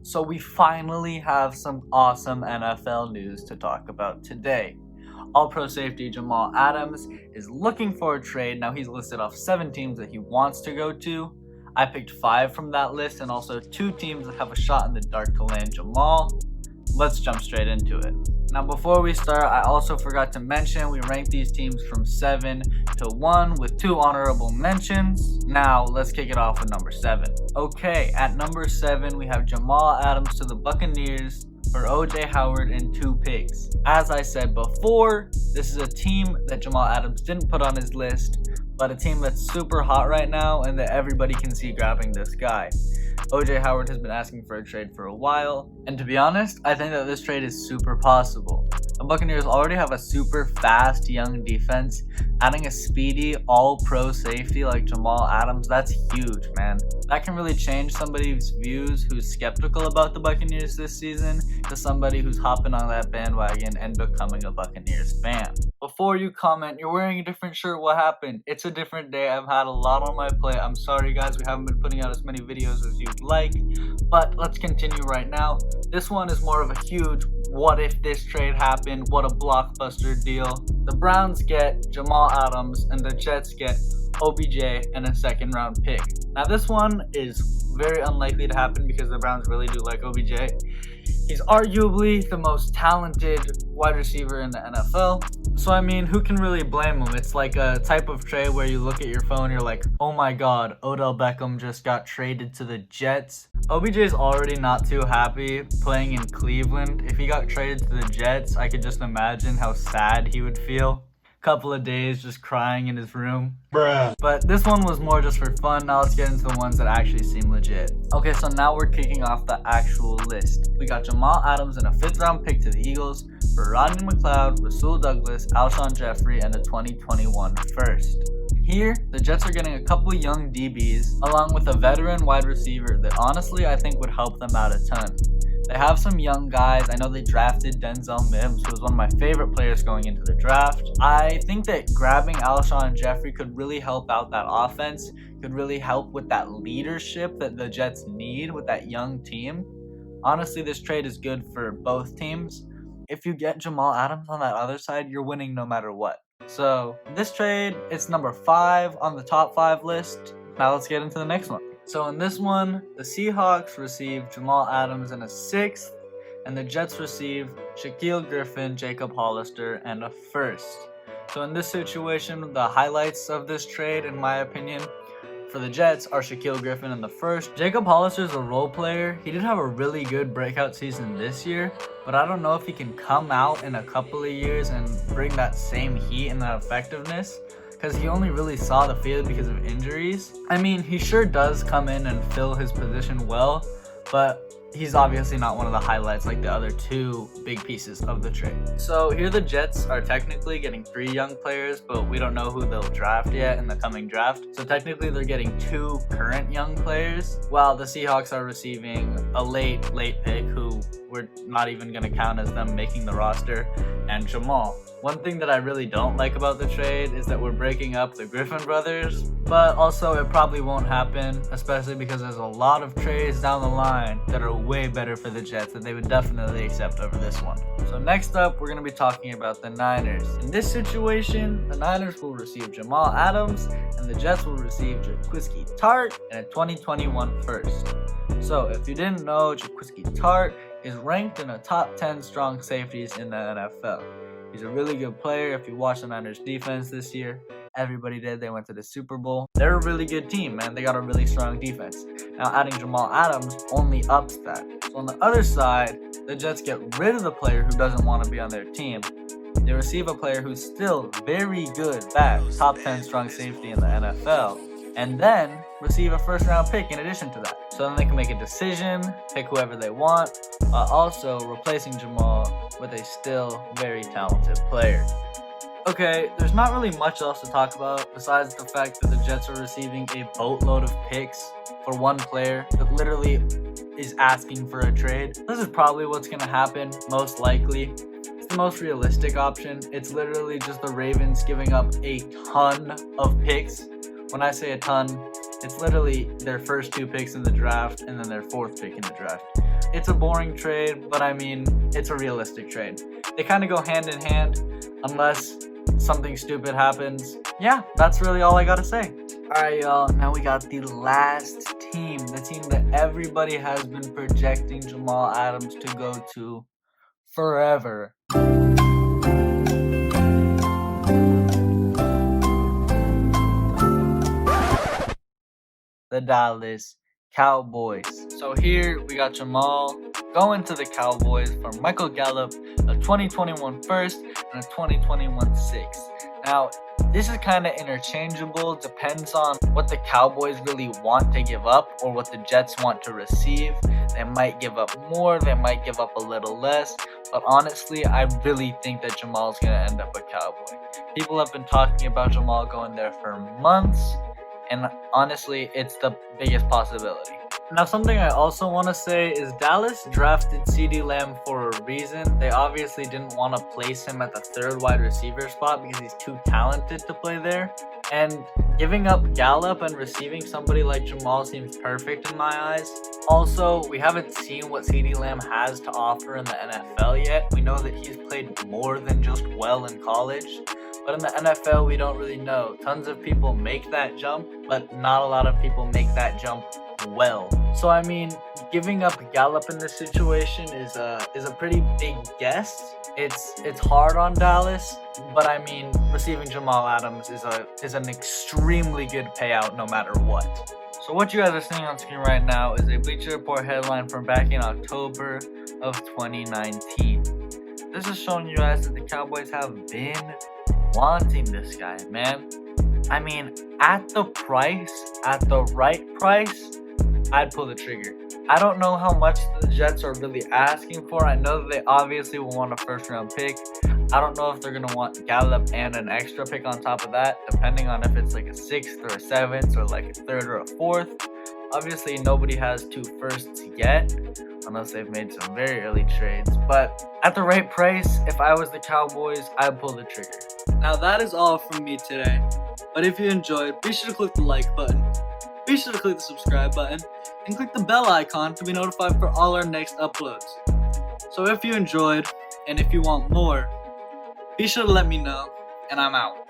So we finally have some awesome NFL news to talk about today. All-Pro safety Jamal Adams is looking for a trade. Now he's listed off 7 teams that he wants to go to. I picked 5 from that list and also 2 teams that have a shot in the dark to land Jamal. Let's jump straight into it. Now before we start, I also forgot to mention we ranked these teams from 7 to 1 with 2 honorable mentions. Now let's kick it off with number 7. Okay, at number 7 we have Jamal Adams to the Buccaneers for OJ Howard and 2 picks. As I said before, this is a team that Jamal Adams didn't put on his list, but a team that's super hot right now and that everybody can see grabbing this guy. OJ Howard has been asking for a trade for a while, and to be honest, I think that this trade is super possible. The Buccaneers already have a super fast young defense. Adding a speedy all-pro safety like Jamal Adams, that's huge, man. That can really change somebody's views who's skeptical about the Buccaneers this season to somebody who's hopping on that bandwagon and becoming a Buccaneers fan. Before you comment, you're wearing a different shirt, what happened? It's a different day. I've had a lot on my plate. I'm sorry guys, we haven't been putting out as many videos as you'd like, but let's continue right now. This one is more of a huge what if this trade happened, what a blockbuster deal. The Browns get Jamal Adams and the Jets get OBJ and a 2nd round pick. Now this one is very unlikely to happen because the Browns really do like OBJ. He's arguably the most talented wide receiver in the NFL. So I mean, who can really blame him? It's like a type of trade where you look at your phone, you're like, oh my god, Odell Beckham just got traded to the Jets. OBJ is already not too happy playing in Cleveland. If he got traded to the Jets, I could just imagine how sad he would feel. Couple of days just crying in his room. Bruh. But this one was more just for fun. Now let's get into the ones that actually seem legit. Okay, so now we're kicking off the actual list. We got Jamal Adams and a 5th round pick to the Eagles for Rodney McLeod, Rasul Douglas, Alshon Jeffrey, and a 2021 first. Here, the Jets are getting a couple young DBs along with a veteran wide receiver that honestly I think would help them out a ton. They have some young guys. I know they drafted Denzel Mims, who was one of my favorite players going into the draft. I think that grabbing Alshon Jeffrey could really help out that offense, could really help with that leadership that the Jets need with that young team. Honestly, this trade is good for both teams. If you get Jamal Adams on that other side, you're winning no matter what. So this trade, it's number 5 on the top 5 list. Now let's get into the next one. So in this one, the Seahawks received Jamal Adams and a 6th, and the Jets received Shaquille Griffin, Jacob Hollister, and a 1st. So in this situation, the highlights of this trade, in my opinion, for the Jets are Shaquille Griffin and the 1st. Jacob Hollister is a role player. He did have a really good breakout season this year, but I don't know if he can come out in a couple of years and bring that same heat and that effectiveness, because he only really saw the field because of injuries. I mean, he sure does come in and fill his position well, but he's obviously not one of the highlights like the other 2 big pieces of the trade. So here the Jets are technically getting 3 young players, but we don't know who they'll draft yet in the coming draft. So technically they're getting 2 current young players, while the Seahawks are receiving a late pick who we're not even going to count as them making the roster, and Jamal. One thing that I really don't like about the trade is that we're breaking up the Griffin brothers, but also it probably won't happen, especially because there's a lot of trades down the line that are way better for the Jets that they would definitely accept over this one. So next up, we're going to be talking about the Niners. In this situation, the Niners will receive Jamal Adams and the Jets will receive Jaquiski Tartt and a 2021 first. So if you didn't know, Jaquiski Tartt is ranked in the top 10 strong safeties in the NFL. He's a really good player. If you watch the Niners defense this year, everybody did. They went to the Super Bowl. They're a really good team, man. They got a really strong defense. Now adding Jamal Adams only ups that. So on the other side, the Jets get rid of the player who doesn't want to be on their team. They receive a player who's still very good back, top 10 strong safety in the NFL, and then receive a 1st round pick in addition to that. So then they can make a decision, pick whoever they want, while also replacing Jamal with a still very talented player. Okay, there's not really much else to talk about besides the fact that the Jets are receiving a boatload of picks for one player that literally is asking for a trade. This is probably what's going to happen, most likely. It's the most realistic option. It's literally just the Ravens giving up a ton of picks. When I say a ton, it's literally their first 2 picks in the draft and then their 4th pick in the draft. It's a boring trade, but I mean, it's a realistic trade. They kind of go hand in hand unless something stupid happens. Yeah, that's really all I gotta say. Alright, y'all, now we got the last team, the team that everybody has been projecting Jamal Adams to go to forever. The Dallas Cowboys. So here we got Jamal going to the Cowboys for Michael Gallup, a 2021 first and a 2021 sixth. Now, this is kind of interchangeable, depends on what the Cowboys really want to give up or what the Jets want to receive. They might give up more, they might give up a little less, but honestly, I really think that Jamal's going to end up a Cowboy. People have been talking about Jamal going there for months, and honestly, it's the biggest possibility. Now, something I also want to say is Dallas drafted CeeDee Lamb for a reason. They obviously didn't want to place him at the third wide receiver spot because he's too talented to play there. And giving up Gallup and receiving somebody like Jamal seems perfect in my eyes. Also, we haven't seen what CeeDee Lamb has to offer in the NFL yet. We know that he's played more than just well in college. But in the NFL, we don't really know. Tons of people make that jump, but not a lot of people make that jump well. So I mean, giving up Gallup in this situation is a pretty big guess. It's hard on Dallas, but I mean, receiving Jamal Adams is an extremely good payout no matter what. So what you guys are seeing on screen right now is a Bleacher Report headline from back in October of 2019. This is showing you guys that the Cowboys have been wanting this guy, man. I mean, at the right price, I'd pull the trigger. I don't know how much the Jets are really asking for. I know that they obviously will want a first round pick. I don't know if they're going to want Gallup and an extra pick on top of that, depending on if it's like a 6th or a 7th or like a 3rd or a 4th. Obviously, nobody has 2 firsts yet, unless they've made some very early trades. But at the right price, if I was the Cowboys, I'd pull the trigger. Now that is all from me today. But if you enjoyed, be sure to click the like button, be sure to click the subscribe button, and click the bell icon to be notified for all our next uploads. So if you enjoyed, and if you want more, be sure to let me know, and I'm out.